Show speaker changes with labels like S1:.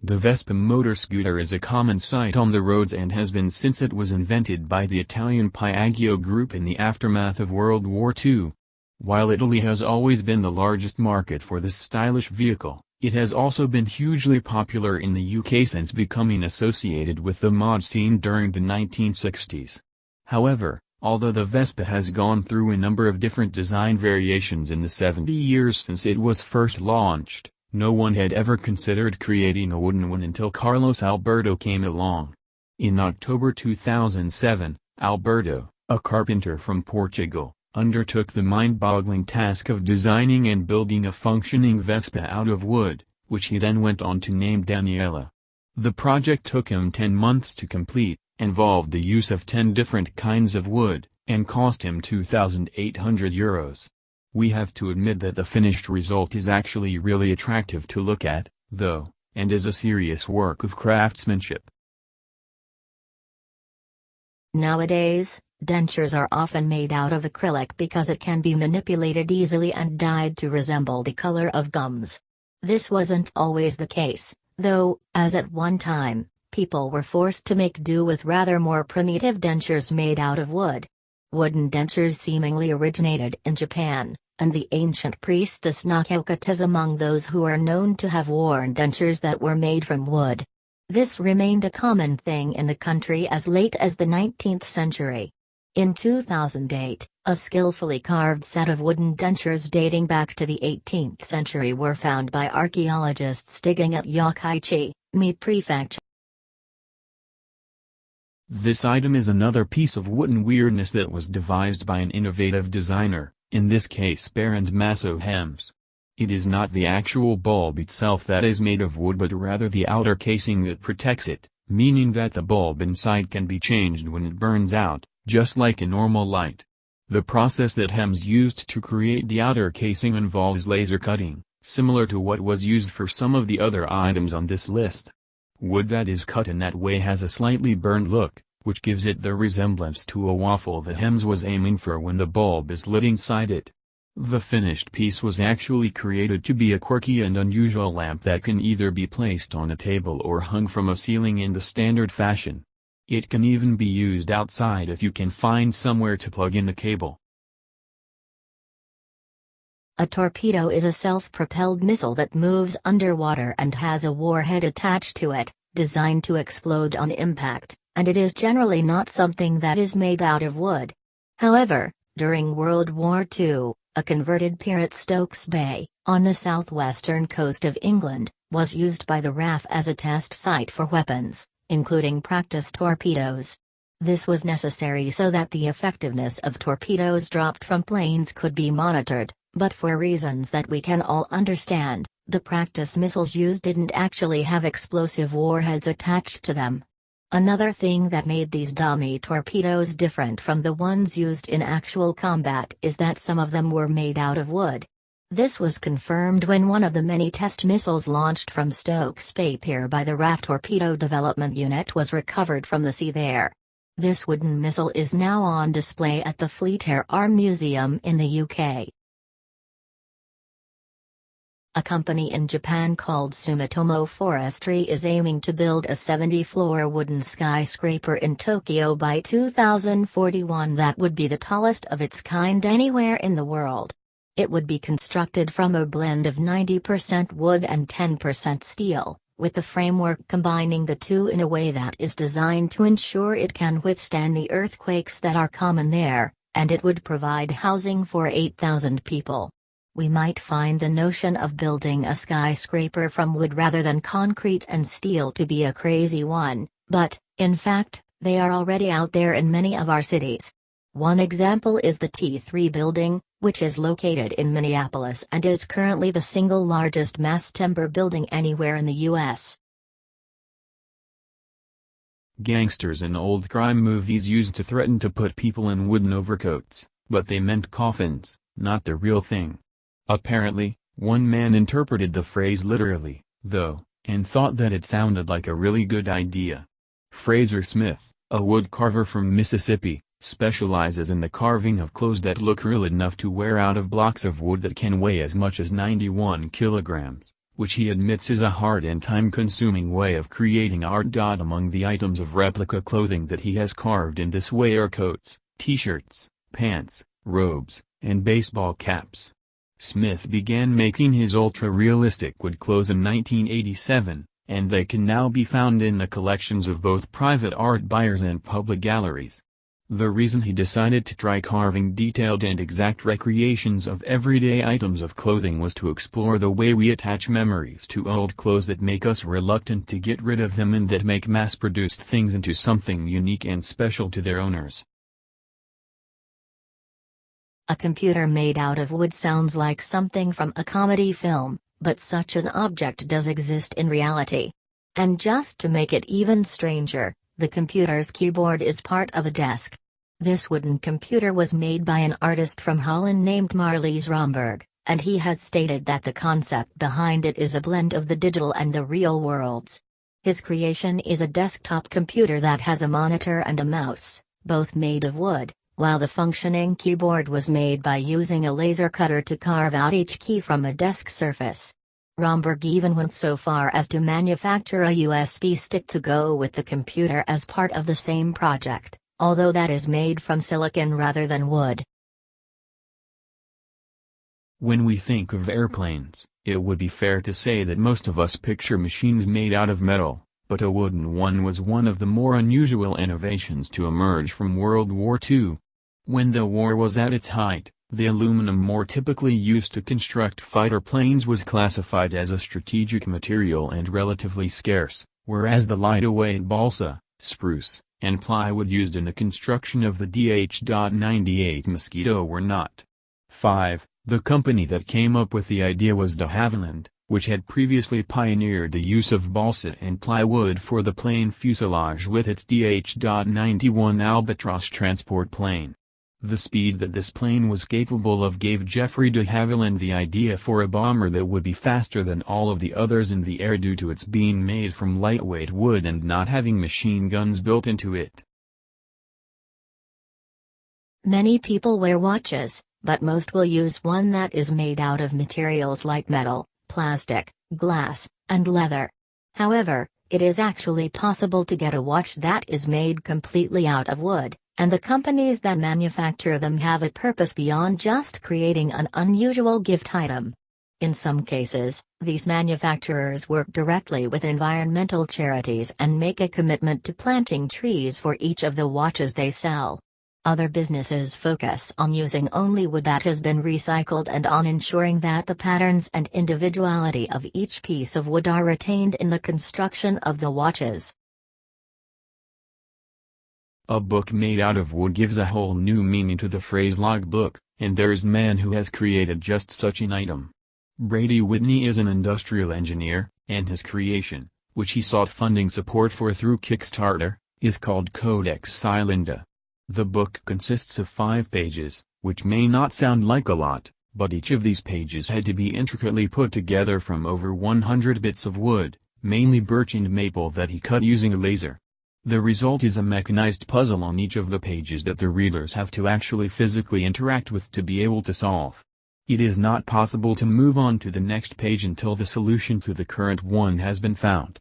S1: The Vespa motor scooter is a common sight on the roads and has been since it was invented by the Italian Piaggio group in the aftermath of World War II. While Italy has always been the largest market for this stylish vehicle, it has also been hugely popular in the UK since becoming associated with the mod scene during the 1960s. However, although the Vespa has gone through a number of different design variations in the 70 years since it was first launched, no one had ever considered creating a wooden one until Carlos Alberto came along. In October 2007, Alberto, a carpenter from Portugal, undertook the mind-boggling task of designing and building a functioning Vespa out of wood, which he then went on to name Daniela. The project took him 10 months to complete, involved the use of 10 different kinds of wood, and cost him €2,800. We have to admit that the finished result is actually really attractive to look at, though, and is a serious work of craftsmanship.
S2: Nowadays, dentures are often made out of acrylic because it can be manipulated easily and dyed to resemble the color of gums. This wasn't always the case, though, as at one time, people were forced to make do with rather more primitive dentures made out of wood. Wooden dentures seemingly originated in Japan, and the ancient priestess Nakokut is among those who are known to have worn dentures that were made from wood. This remained a common thing in the country as late as the 19th century. In 2008, a skillfully carved set of wooden dentures dating back to the 18th century were found by archaeologists digging at Yokkaichi, Mie Prefecture.
S1: This item is another piece of wooden weirdness that was devised by an innovative designer, in this case Berend Masso Hems. It is not the actual bulb itself that is made of wood but rather the outer casing that protects it, meaning that the bulb inside can be changed when it burns out, just like a normal light. The process that Hems used to create the outer casing involves laser cutting, similar to what was used for some of the other items on this list. Wood that is cut in that way has a slightly burned look, which gives it the resemblance to a waffle that Hems was aiming for when the bulb is lit inside it. The finished piece was actually created to be a quirky and unusual lamp that can either be placed on a table or hung from a ceiling in the standard fashion. It can even be used outside if you can find somewhere to plug in the cable.
S2: A torpedo is a self-propelled missile that moves underwater and has a warhead attached to it, designed to explode on impact, and it is generally not something that is made out of wood. However, during World War II, a converted pier at Stokes Bay, on the southwestern coast of England, was used by the RAF as a test site for weapons, including practice torpedoes. This was necessary so that the effectiveness of torpedoes dropped from planes could be monitored, but for reasons that we can all understand, the practice missiles used didn't actually have explosive warheads attached to them. Another thing that made these dummy torpedoes different from the ones used in actual combat is that some of them were made out of wood. This was confirmed when one of the many test missiles launched from Stokes Bay Pier by the RAF Torpedo Development Unit was recovered from the sea there. This wooden missile is now on display at the Fleet Air Arm Museum in the UK. A company in Japan called Sumitomo Forestry is aiming to build a 70-floor wooden skyscraper in Tokyo by 2041 that would be the tallest of its kind anywhere in the world. It would be constructed from a blend of 90% wood and 10% steel, with the framework combining the two in a way that is designed to ensure it can withstand the earthquakes that are common there, and it would provide housing for 8,000 people. We might find the notion of building a skyscraper from wood rather than concrete and steel to be a crazy one, but, in fact, they are already out there in many of our cities. One example is the T3 building, which is located in Minneapolis and is currently the single largest mass timber building anywhere in the U.S.
S1: Gangsters in old crime movies used to threaten to put people in wooden overcoats, but they meant coffins, not the real thing. Apparently, one man interpreted the phrase literally, though, and thought that it sounded like a really good idea. Fraser Smith, a wood carver from Mississippi, specializes in the carving of clothes that look real enough to wear out of blocks of wood that can weigh as much as 91 kilograms, which he admits is a hard and time-consuming way of creating art. Among the items of replica clothing that he has carved in this way are coats, t-shirts, pants, robes, and baseball caps. Smith began making his ultra-realistic wood clothes in 1987, and they can now be found in the collections of both private art buyers and public galleries. The reason he decided to try carving detailed and exact recreations of everyday items of clothing was to explore the way we attach memories to old clothes that make us reluctant to get rid of them and that make mass-produced things into something unique and special to their owners.
S2: A computer made out of wood sounds like something from a comedy film, but such an object does exist in reality. And just to make it even stranger, the computer's keyboard is part of a desk. This wooden computer was made by an artist from Holland named Marlies Romberg, and he has stated that the concept behind it is a blend of the digital and the real worlds. His creation is a desktop computer that has a monitor and a mouse, both made of wood, while the functioning keyboard was made by using a laser cutter to carve out each key from a desk surface. Romberg even went so far as to manufacture a USB stick to go with the computer as part of the same project, although that is made from silicon rather than wood.
S1: When we think of airplanes, it would be fair to say that most of us picture machines made out of metal, but a wooden one was one of the more unusual innovations to emerge from World War II. When the war was at its height, the aluminum more typically used to construct fighter planes was classified as a strategic material and relatively scarce, whereas the lightweight balsa, spruce, and plywood used in the construction of the DH-98 Mosquito were not. 5. The company that came up with the idea was de Havilland, which had previously pioneered the use of balsa and plywood for the plane fuselage with its DH-91 Albatross transport plane. The speed that this plane was capable of gave Geoffrey de Havilland the idea for a bomber that would be faster than all of the others in the air due to its being made from lightweight wood and not having machine guns built into it.
S2: Many people wear watches, but most will use one that is made out of materials like metal, plastic, glass, and leather. However, it is actually possible to get a watch that is made completely out of wood, and the companies that manufacture them have a purpose beyond just creating an unusual gift item. In some cases, these manufacturers work directly with environmental charities and make a commitment to planting trees for each of the watches they sell. Other businesses focus on using only wood that has been recycled and on ensuring that the patterns and individuality of each piece of wood are retained in the construction of the watches.
S1: A book made out of wood gives a whole new meaning to the phrase logbook, and there's man who has created just such an item. Brady Whitney is an industrial engineer, and his creation, which he sought funding support for through Kickstarter, is called Codex Cylinda. The book consists of 5 pages, which may not sound like a lot, but each of these pages had to be intricately put together from over 100 bits of wood, mainly birch and maple that he cut using a laser. The result is a mechanized puzzle on each of the pages that the readers have to actually physically interact with to be able to solve. It is not possible to move on to the next page until the solution to the current one has been found.